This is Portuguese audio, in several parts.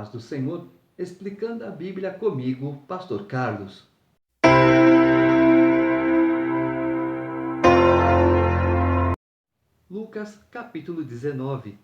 paz do Senhor, explicando a Bíblia comigo, Pastor Carlos. Lucas capítulo 19.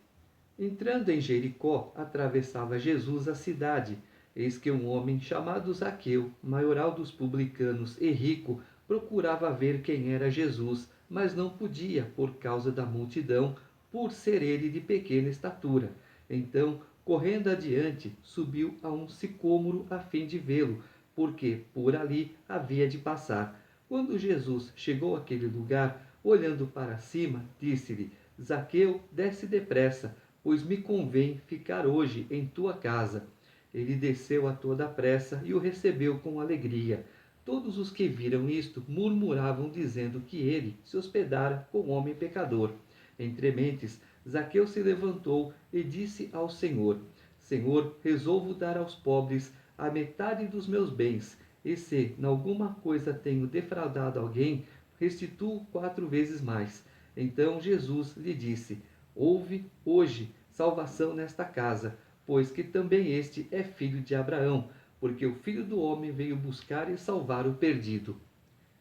Entrando em Jericó, atravessava Jesus a cidade. Eis que um homem chamado Zaqueu, maioral dos publicanos e rico, procurava ver quem era Jesus, mas não podia por causa da multidão, por ser ele de pequena estatura. Então, correndo adiante, subiu a um sicômoro a fim de vê-lo, porque por ali havia de passar. Quando Jesus chegou àquele lugar, olhando para cima, disse-lhe: Zaqueu, desce depressa, pois me convém ficar hoje em tua casa. Ele desceu a toda pressa e o recebeu com alegria. Todos os que viram isto murmuravam, dizendo que ele se hospedara com homem pecador. Entre mentes, Zaqueu se levantou e disse ao Senhor: Senhor, resolvo dar aos pobres a metade dos meus bens, e se em alguma coisa tenho defraudado alguém, restituo 4 vezes mais. Então Jesus lhe disse: Houve hoje salvação nesta casa, pois que também este é filho de Abraão, porque o Filho do Homem veio buscar e salvar o perdido.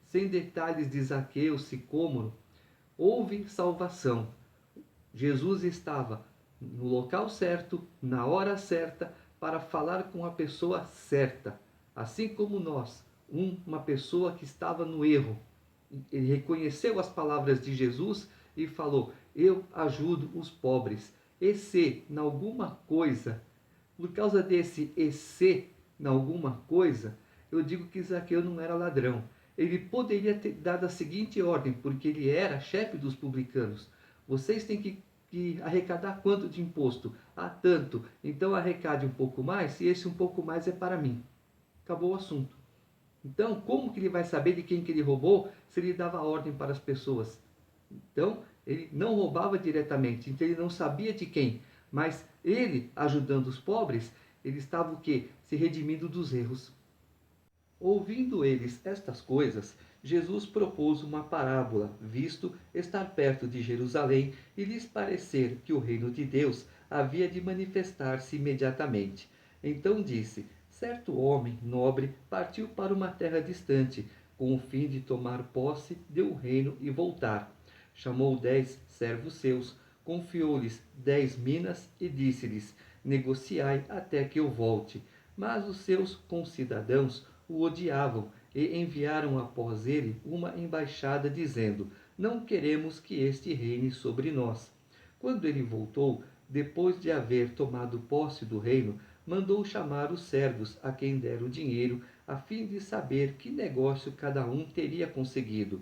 Sem detalhes de Zaqueu, sicômoro, houve salvação. Jesus estava no local certo, na hora certa, para falar com a pessoa certa. Assim como nós, uma pessoa que estava no erro, ele reconheceu as palavras de Jesus e falou: eu ajudo os pobres. E se em alguma coisa, por causa desse e se em alguma coisa, eu digo que Zaqueu não era ladrão. Ele poderia ter dado a seguinte ordem, porque ele era chefe dos publicanos: vocês têm que arrecadar quanto de imposto? Ah, tanto. Então arrecade um pouco mais, e esse um pouco mais é para mim. Acabou o assunto. Então, como que ele vai saber de quem que ele roubou se ele dava ordem para as pessoas? Então, ele não roubava diretamente, então ele não sabia de quem. Mas ele, ajudando os pobres, ele estava o quê? Se redimindo dos erros. Ouvindo eles estas coisas, Jesus propôs uma parábola, visto estar perto de Jerusalém e lhes parecer que o reino de Deus havia de manifestar-se imediatamente. Então disse: certo homem nobre partiu para uma terra distante, com o fim de tomar posse de um reino e voltar. Chamou 10 servos seus, confiou-lhes 10 minas e disse-lhes: negociai até que eu volte. Mas os seus concidadãos o odiavam e enviaram após ele uma embaixada dizendo: não queremos que este reine sobre nós. Quando ele voltou, depois de haver tomado posse do reino, mandou chamar os servos a quem dera o dinheiro, a fim de saber que negócio cada um teria conseguido.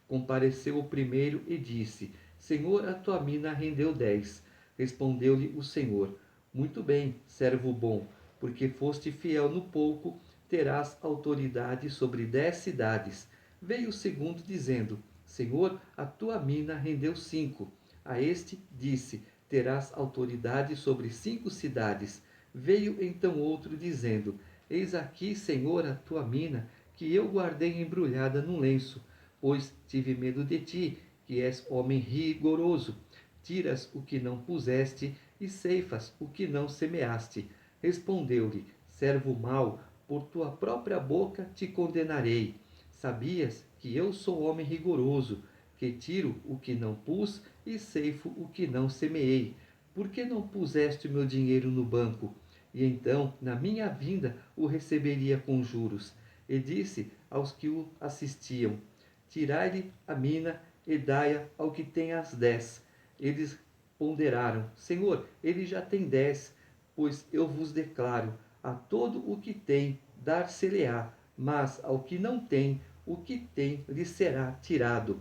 Compareceu o primeiro e disse: Senhor, a tua mina rendeu 10. Respondeu-lhe o Senhor: muito bem, servo bom, porque foste fiel no pouco, terás autoridade sobre 10 cidades. Veio o segundo dizendo: Senhor, a tua mina rendeu 5. A este disse: terás autoridade sobre 5 cidades. Veio então outro dizendo: eis aqui, Senhor, a tua mina, que eu guardei embrulhada num lenço, pois tive medo de ti, que és homem rigoroso. Tiras o que não puseste e ceifas o que não semeaste. Respondeu-lhe: servo mau, por tua própria boca te condenarei. Sabias que eu sou homem rigoroso, que tiro o que não pus e ceifo o que não semeei. Por que não puseste o meu dinheiro no banco? E então, na minha vinda, o receberia com juros. E disse aos que o assistiam: tirai-lhe a mina e dai-a ao que tem as 10. Eles ponderaram: Senhor, ele já tem 10. Pois eu vos declaro: a todo o que tem, dar-se-lhe-á, mas ao que não tem, o que tem lhe será tirado.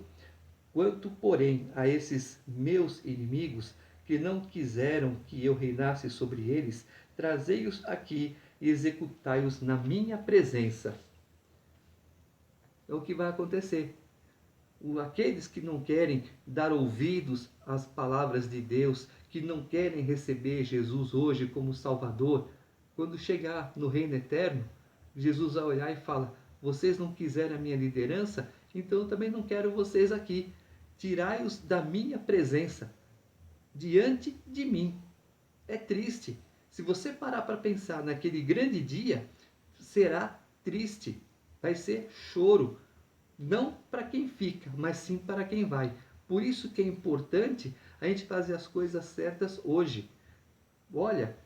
Quanto, porém, a esses meus inimigos, que não quiseram que eu reinasse sobre eles, trazei-os aqui e executai-os na minha presença. É o que vai acontecer. Aqueles que não querem dar ouvidos às palavras de Deus, que não querem receber Jesus hoje como Salvador, quando chegar no reino eterno, Jesus vai olhar e fala: vocês não quiserem a minha liderança, então eu também não quero vocês aqui. Tirai-os da minha presença, diante de mim. É triste. Se você parar para pensar naquele grande dia, será triste, vai ser choro, não para quem fica, mas sim para quem vai. Por isso que é importante a gente fazer as coisas certas hoje. Olha,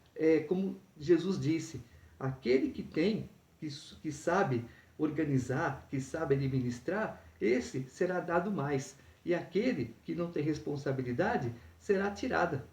como Jesus disse, aquele que tem, que sabe organizar, que sabe administrar, esse será dado mais. E aquele que não tem responsabilidade será tirada.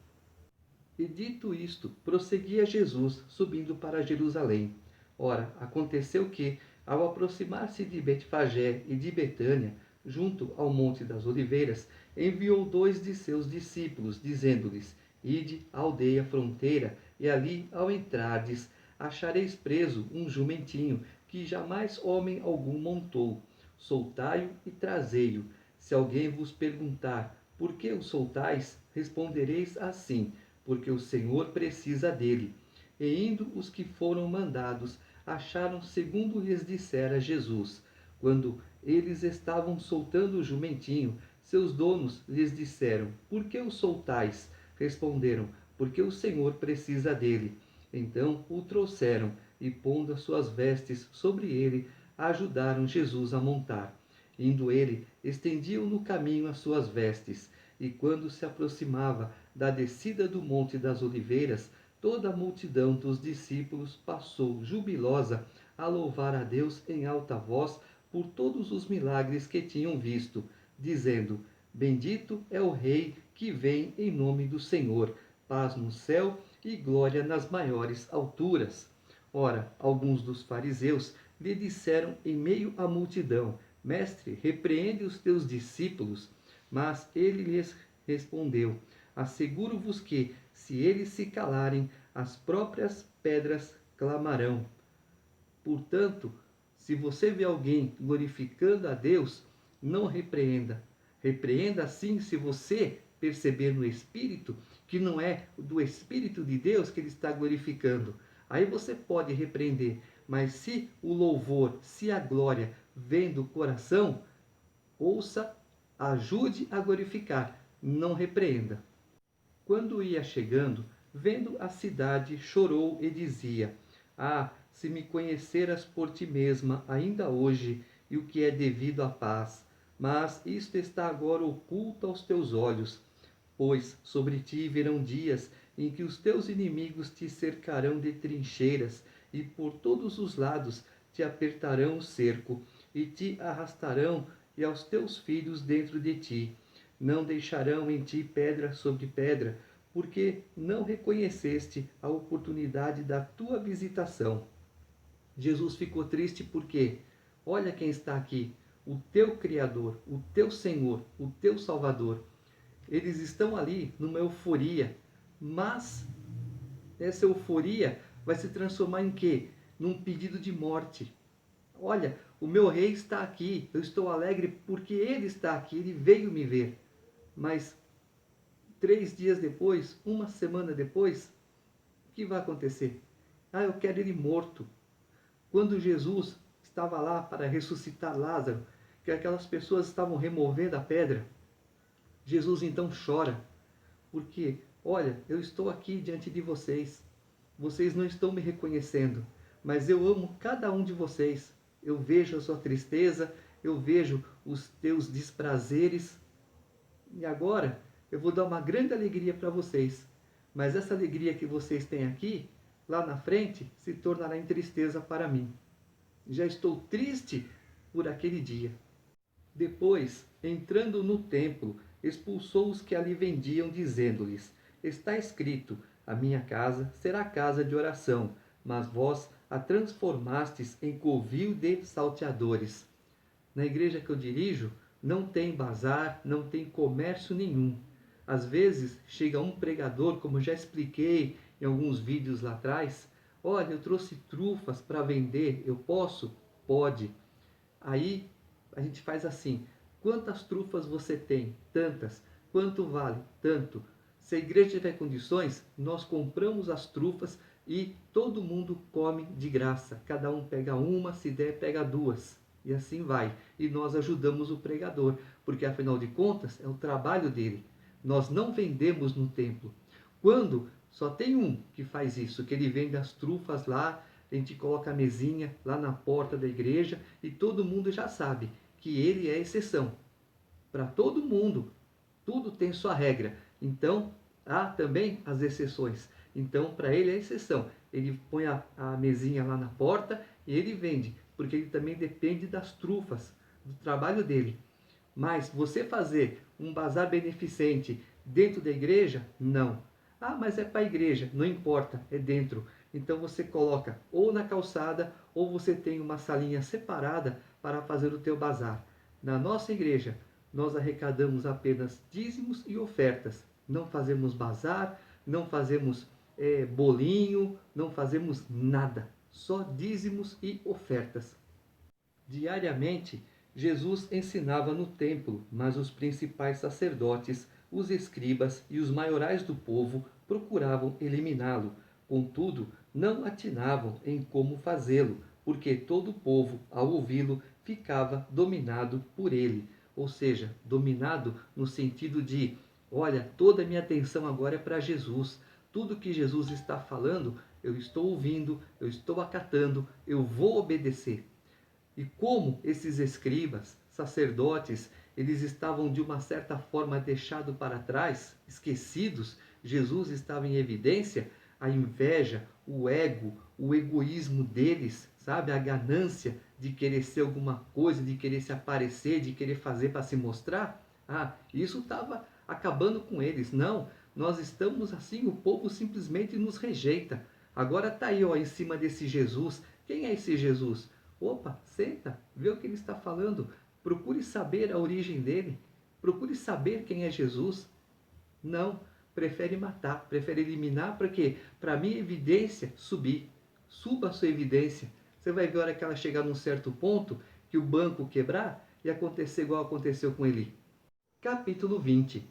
E dito isto, prosseguia Jesus, subindo para Jerusalém. Ora, aconteceu que, ao aproximar-se de Betfagé e de Betânia, junto ao Monte das Oliveiras, enviou 2 de seus discípulos, dizendo-lhes: Ide à aldeia fronteira, e ali, ao entrardes, achareis preso um jumentinho, que jamais homem algum montou. Soltai-o e trazei-o. Se alguém vos perguntar, por que o soltais? Respondereis assim: porque o Senhor precisa dele. E indo os que foram mandados, acharam segundo lhes dissera Jesus. Quando eles estavam soltando o jumentinho, seus donos lhes disseram: Por que o soltais? Responderam: Porque o Senhor precisa dele. Então o trouxeram e, pondo as suas vestes sobre ele, ajudaram Jesus a montar. Indo ele, estendiam no caminho as suas vestes, e quando se aproximava da descida do Monte das Oliveiras, toda a multidão dos discípulos passou jubilosa a louvar a Deus em alta voz por todos os milagres que tinham visto, dizendo: Bendito é o Rei que vem em nome do Senhor, paz no céu e glória nas maiores alturas. Ora, alguns dos fariseus lhe disseram em meio à multidão: Mestre, repreende os teus discípulos. Mas ele lhes respondeu: Asseguro-vos que, se eles se calarem, as próprias pedras clamarão. Portanto, se você vê alguém glorificando a Deus, não repreenda. Repreenda sim se você perceber no Espírito que não é do Espírito de Deus que ele está glorificando. Aí você pode repreender. Mas se o louvor, se a glória vem do coração, ouça, ajude a glorificar, não repreenda. Quando ia chegando, vendo a cidade, chorou e dizia: Ah, se me conheceras por ti mesma ainda hoje, e o que é devido à paz. Mas isto está agora oculto aos teus olhos. Pois sobre ti virão dias em que os teus inimigos te cercarão de trincheiras, e por todos os lados te apertarão o cerco, e te arrastarão e aos teus filhos dentro de ti. Não deixarão em ti pedra sobre pedra, porque não reconheceste a oportunidade da tua visitação. Jesus ficou triste porque, olha quem está aqui, o teu Criador, o teu Senhor, o teu Salvador. Eles estão ali numa euforia, mas essa euforia vai se transformar em quê? Num pedido de morte. Olha, o meu rei está aqui, eu estou alegre porque ele está aqui, ele veio me ver. Mas 3 dias depois, uma semana depois, o que vai acontecer? Ah, eu quero ele morto. Quando Jesus estava lá para ressuscitar Lázaro, que aquelas pessoas estavam removendo a pedra, Jesus então chora, porque, olha, eu estou aqui diante de vocês, vocês não estão me reconhecendo, mas eu amo cada um de vocês, eu vejo a sua tristeza, eu vejo os teus desprazeres, e agora eu vou dar uma grande alegria para vocês, mas essa alegria que vocês têm aqui, lá na frente, se tornará em tristeza para mim. Já estou triste por aquele dia. Depois, entrando no templo, expulsou os que ali vendiam, dizendo-lhes: Está escrito: A minha casa será casa de oração, mas vós a transformastes em covil de salteadores. Na igreja que eu dirijo, não tem bazar, não tem comércio nenhum. Às vezes, chega um pregador, como já expliquei em alguns vídeos lá atrás: Olha, eu trouxe trufas para vender, eu posso? Pode. Aí a gente faz assim: quantas trufas você tem? Tantas. Quanto vale? Tanto. Se a igreja tiver condições, nós compramos as trufas e todo mundo come de graça. Cada um pega uma, se der, pega duas. E assim vai. E nós ajudamos o pregador, porque afinal de contas é o trabalho dele. Nós não vendemos no templo. Quando Só tem um que faz isso, que ele vende as trufas lá, a gente coloca a mesinha lá na porta da igreja e todo mundo já sabe que ele é exceção. Para todo mundo, tudo tem sua regra. Então, há também as exceções. Então, para ele é exceção. Ele põe a mesinha lá na porta e ele vende, porque ele também depende das trufas, do trabalho dele. Mas você fazer um bazar beneficente dentro da igreja, não. Ah, mas é para a igreja, não importa, é dentro. Então você coloca ou na calçada ou você tem uma salinha separada para fazer o teu bazar. Na nossa igreja, nós arrecadamos apenas dízimos e ofertas. Não fazemos bazar, não fazemos bolinho, não fazemos nada. Só dízimos e ofertas. Diariamente, Jesus ensinava no templo, mas os principais sacerdotes, os escribas e os maiorais do povo procuravam eliminá-lo. Contudo, não atinavam em como fazê-lo, porque todo o povo, ao ouvi-lo, ficava dominado por ele. Ou seja, dominado no sentido de: olha, toda a minha atenção agora é para Jesus. Tudo que Jesus está falando, eu estou ouvindo, eu estou acatando, eu vou obedecer. E como esses escribas, sacerdotes, eles estavam de uma certa forma deixados para trás, esquecidos, Jesus estava em evidência, a inveja, o ego, o egoísmo deles, sabe? A ganância de querer ser alguma coisa, de querer se aparecer, de querer fazer para se mostrar. Isso estava acabando com eles. Não, nós estamos assim, o povo simplesmente nos rejeita. Agora está aí, ó, em cima desse Jesus. Quem é esse Jesus? Opa, senta, vê o que ele está falando. Procure saber a origem dele. Procure saber quem é Jesus. Não, prefere matar, prefere eliminar, para quê? Para a minha evidência subir. Suba a sua evidência. Você vai ver a hora que ela chegar num certo ponto, que o banco quebrar e acontecer igual aconteceu com ele. Capítulo 20.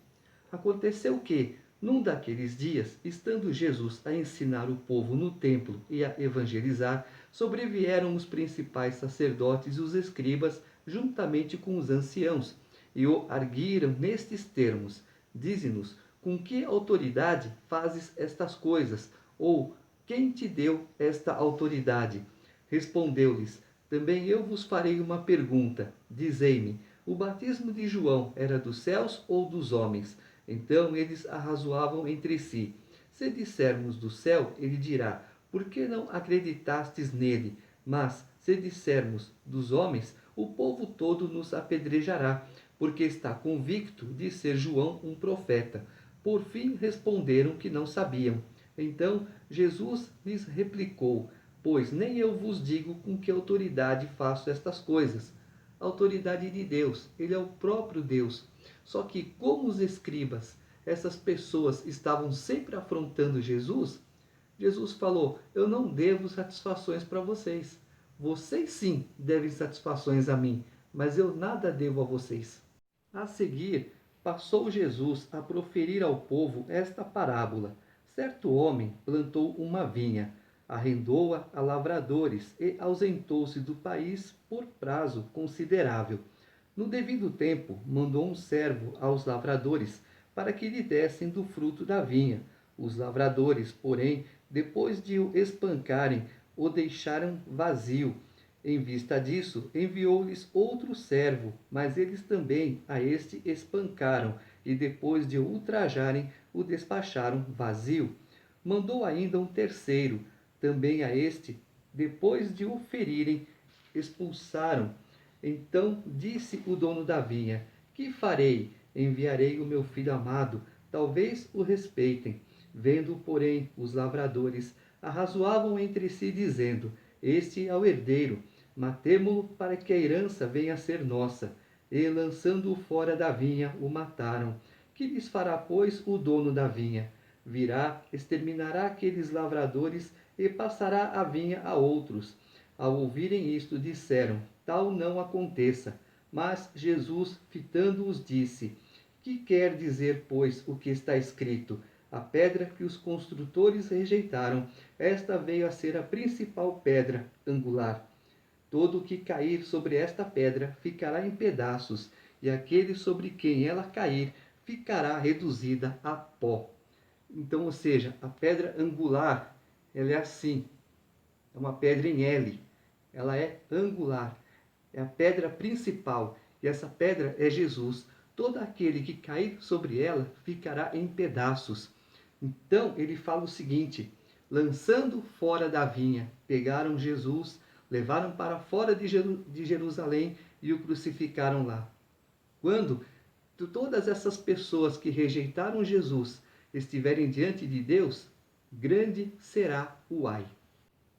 Aconteceu que, num daqueles dias, estando Jesus a ensinar o povo no templo e a evangelizar, sobrevieram os principais sacerdotes e os escribas, juntamente com os anciãos, e o arguiram nestes termos: Dize-nos, com que autoridade fazes estas coisas? Ou quem te deu esta autoridade? Respondeu-lhes: Também eu vos farei uma pergunta. Dizei-me: o batismo de João era dos céus ou dos homens? Então eles arrazoavam entre si. Se dissermos do céu, ele dirá: Por que não acreditastes nele? Mas se dissermos dos homens, o povo todo nos apedrejará, porque está convicto de ser João um profeta. Por fim responderam que não sabiam. Então Jesus lhes replicou: Pois nem eu vos digo com que autoridade faço estas coisas. A autoridade de Deus, ele é o próprio Deus. Só que como os escribas, essas pessoas estavam sempre afrontando Jesus, Jesus falou: Eu não devo satisfações para vocês. Vocês sim devem satisfações a mim, mas eu nada devo a vocês. A seguir, passou Jesus a proferir ao povo esta parábola. Certo homem plantou uma vinha, arrendou-a a lavradores e ausentou-se do país por prazo considerável. No devido tempo, mandou um servo aos lavradores para que lhe dessem do fruto da vinha. Os lavradores, porém, depois de o espancarem, o deixaram vazio. Em vista disso, enviou-lhes outro servo, mas eles também a este espancaram, e depois de o ultrajarem, o despacharam vazio. Mandou ainda um terceiro, também a este, depois de o ferirem, expulsaram. Então disse o dono da vinha: Que farei? Enviarei o meu filho amado, talvez o respeitem. Vendo, porém, os lavradores arrazoavam entre si, dizendo: Este é o herdeiro, matemo-lo para que a herança venha a ser nossa. E, lançando-o fora da vinha, o mataram. Que lhes fará, pois, o dono da vinha? Virá, exterminará aqueles lavradores e passará a vinha a outros. Ao ouvirem isto, disseram: Tal não aconteça. Mas Jesus, fitando-os, disse: Que quer dizer, pois, o que está escrito? A pedra que os construtores rejeitaram, esta veio a ser a principal pedra angular. Todo o que cair sobre esta pedra ficará em pedaços, e aquele sobre quem ela cair ficará reduzida a pó. Então, ou seja, a pedra angular, ela é assim, é uma pedra em L, ela é angular, é a pedra principal, e essa pedra é Jesus. Todo aquele que cair sobre ela ficará em pedaços. Então ele fala o seguinte: lançando fora da vinha, pegaram Jesus, levaram para fora de Jerusalém e o crucificaram lá. Quando todas essas pessoas que rejeitaram Jesus estiverem diante de Deus, grande será o ai.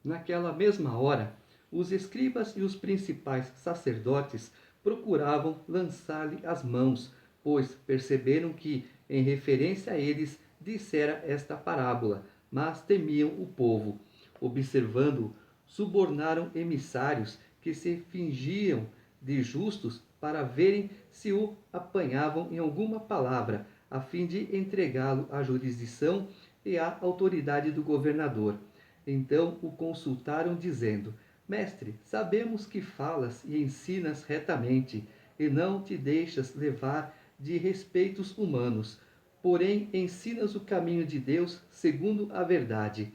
Naquela mesma hora, os escribas e os principais sacerdotes procuravam lançar-lhe as mãos, pois perceberam que, em referência a eles, dissera esta parábola, mas temiam o povo. Observando-o, subornaram emissários que se fingiam de justos para verem se o apanhavam em alguma palavra, a fim de entregá-lo à jurisdição e à autoridade do governador. Então o consultaram, dizendo: Mestre, sabemos que falas e ensinas retamente, e não te deixas levar de respeitos humanos, porém ensinas o caminho de Deus segundo a verdade.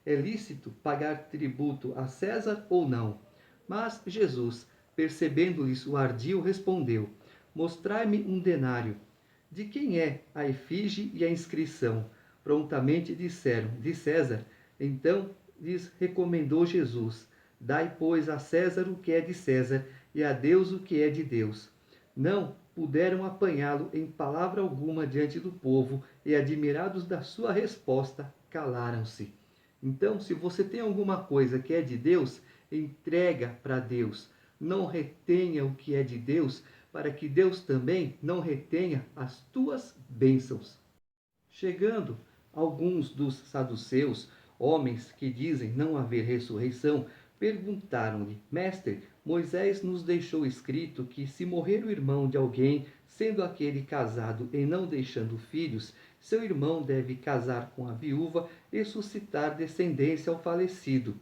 É lícito pagar tributo a César ou não? Mas Jesus, percebendo-lhes o ardil, respondeu: Mostrai-me um denário. De quem é a efígie e a inscrição? Prontamente disseram: De César. Então lhes recomendou Jesus: Dai, pois, a César o que é de César, e a Deus o que é de Deus. Não puderam apanhá-lo em palavra alguma diante do povo, e, admirados da sua resposta, calaram-se. Então, se você tem alguma coisa que é de Deus, entrega para Deus. Não retenha o que é de Deus, para que Deus também não retenha as tuas bênçãos. Chegando alguns dos saduceus, homens que dizem não haver ressurreição, perguntaram-lhe: Mestre, Moisés nos deixou escrito que, se morrer o irmão de alguém, sendo aquele casado e não deixando filhos, seu irmão deve casar com a viúva e suscitar descendência ao falecido.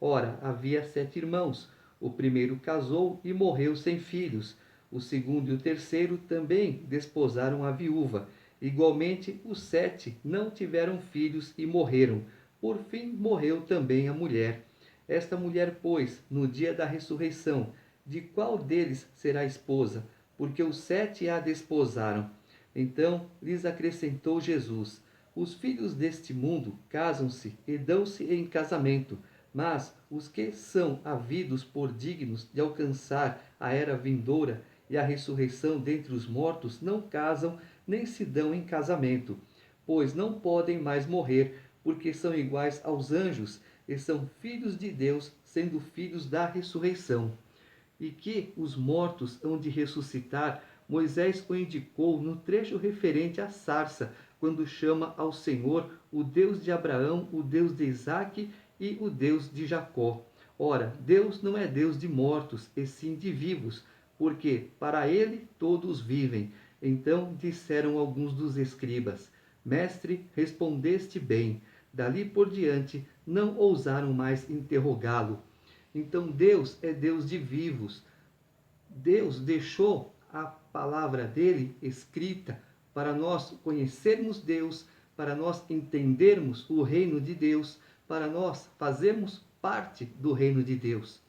Ora, havia 7 irmãos. O primeiro casou e morreu sem filhos. O segundo e o terceiro também desposaram a viúva. Igualmente, os 7 não tiveram filhos e morreram. Por fim, morreu também a mulher. Esta mulher, pois, no dia da ressurreição, de qual deles será esposa? Porque os 7 a desposaram. Então lhes acrescentou Jesus: Os filhos deste mundo casam-se e dão-se em casamento, mas os que são havidos por dignos de alcançar a era vindoura e a ressurreição dentre os mortos não casam nem se dão em casamento, pois não podem mais morrer, porque são iguais aos anjos e são filhos de Deus, sendo filhos da ressurreição. E que os mortos hão de ressuscitar, Moisés o indicou no trecho referente à sarça, quando chama ao Senhor o Deus de Abraão, o Deus de Isaque e o Deus de Jacó. Ora, Deus não é Deus de mortos, e sim de vivos, porque para ele todos vivem. Então disseram alguns dos escribas: Mestre, respondeste bem. Dali por diante não ousaram mais interrogá-lo. Então Deus é Deus de vivos. Deus deixou a palavra dele escrita para nós conhecermos Deus, para nós entendermos o reino de Deus, para nós fazermos parte do reino de Deus.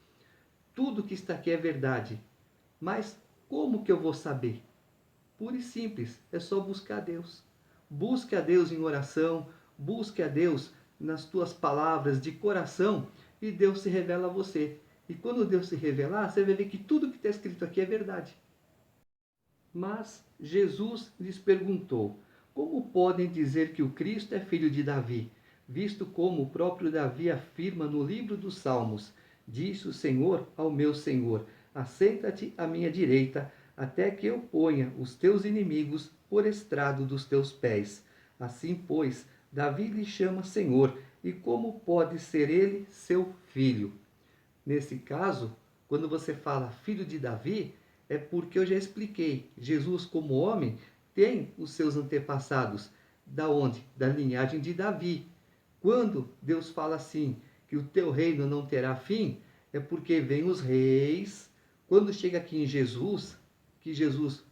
Tudo que está aqui é verdade. Mas como que eu vou saber? Puro e simples, é só buscar a Deus. Busque a Deus em oração, busque a Deus nas tuas palavras de coração e Deus se revela a você. E quando Deus se revelar, você vai ver que tudo que está escrito aqui é verdade. Mas Jesus lhes perguntou: Como podem dizer que o Cristo é filho de Davi, visto como o próprio Davi afirma no livro dos Salmos: Disse o Senhor ao meu Senhor: Assenta-te à minha direita, até que eu ponha os teus inimigos por estrado dos teus pés. Assim, pois, Davi lhe chama Senhor, e como pode ser ele seu filho? Nesse caso, quando você fala filho de Davi, é porque eu já expliquei. Jesus, como homem, tem os seus antepassados. Da onde? Da linhagem de Davi. Quando Deus fala assim, que o teu reino não terá fim, é porque vem os reis. Quando chega aqui em Jesus, que Jesus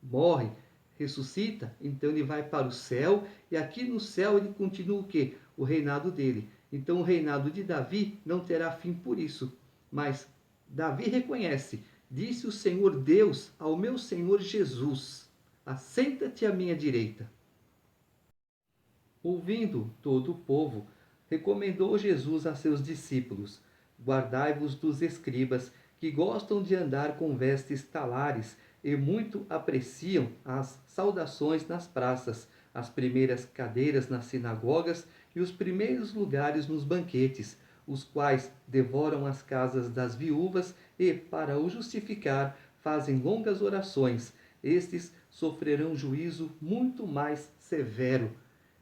morre, ressuscita, então ele vai para o céu, e aqui no céu ele continua o quê? O reinado dele. Então o reinado de Davi não terá fim por isso. Mas Davi reconhece, disse o Senhor Deus ao meu Senhor Jesus, assenta-te à minha direita. Ouvindo todo o povo, recomendou Jesus a seus discípulos: guardai-vos dos escribas, que gostam de andar com vestes talares e muito apreciam as saudações nas praças, as primeiras cadeiras nas sinagogas e os primeiros lugares nos banquetes, os quais devoram as casas das viúvas e, para o justificar, fazem longas orações. Estes sofrerão juízo muito mais severo.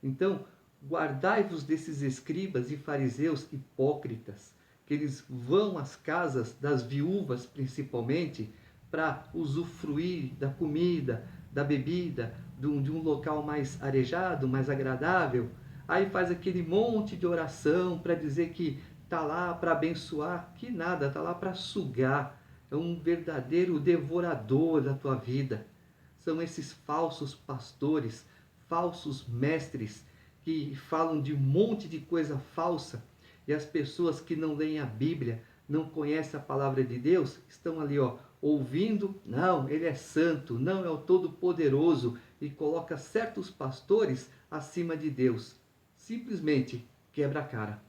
Então, guardai-vos desses escribas e fariseus hipócritas, que eles vão às casas das viúvas, principalmente, para usufruir da comida, da bebida, de um local mais arejado, mais agradável. Aí faz aquele monte de oração para dizer que está lá para abençoar, que nada, está lá para sugar. É um verdadeiro devorador da tua vida. São esses falsos pastores, falsos mestres, que falam de um monte de coisa falsa, e as pessoas que não leem a Bíblia, não conhecem a palavra de Deus, estão ali, ouvindo, não, ele é santo, não, é o Todo-Poderoso, e coloca certos pastores acima de Deus. Simplesmente quebra a cara.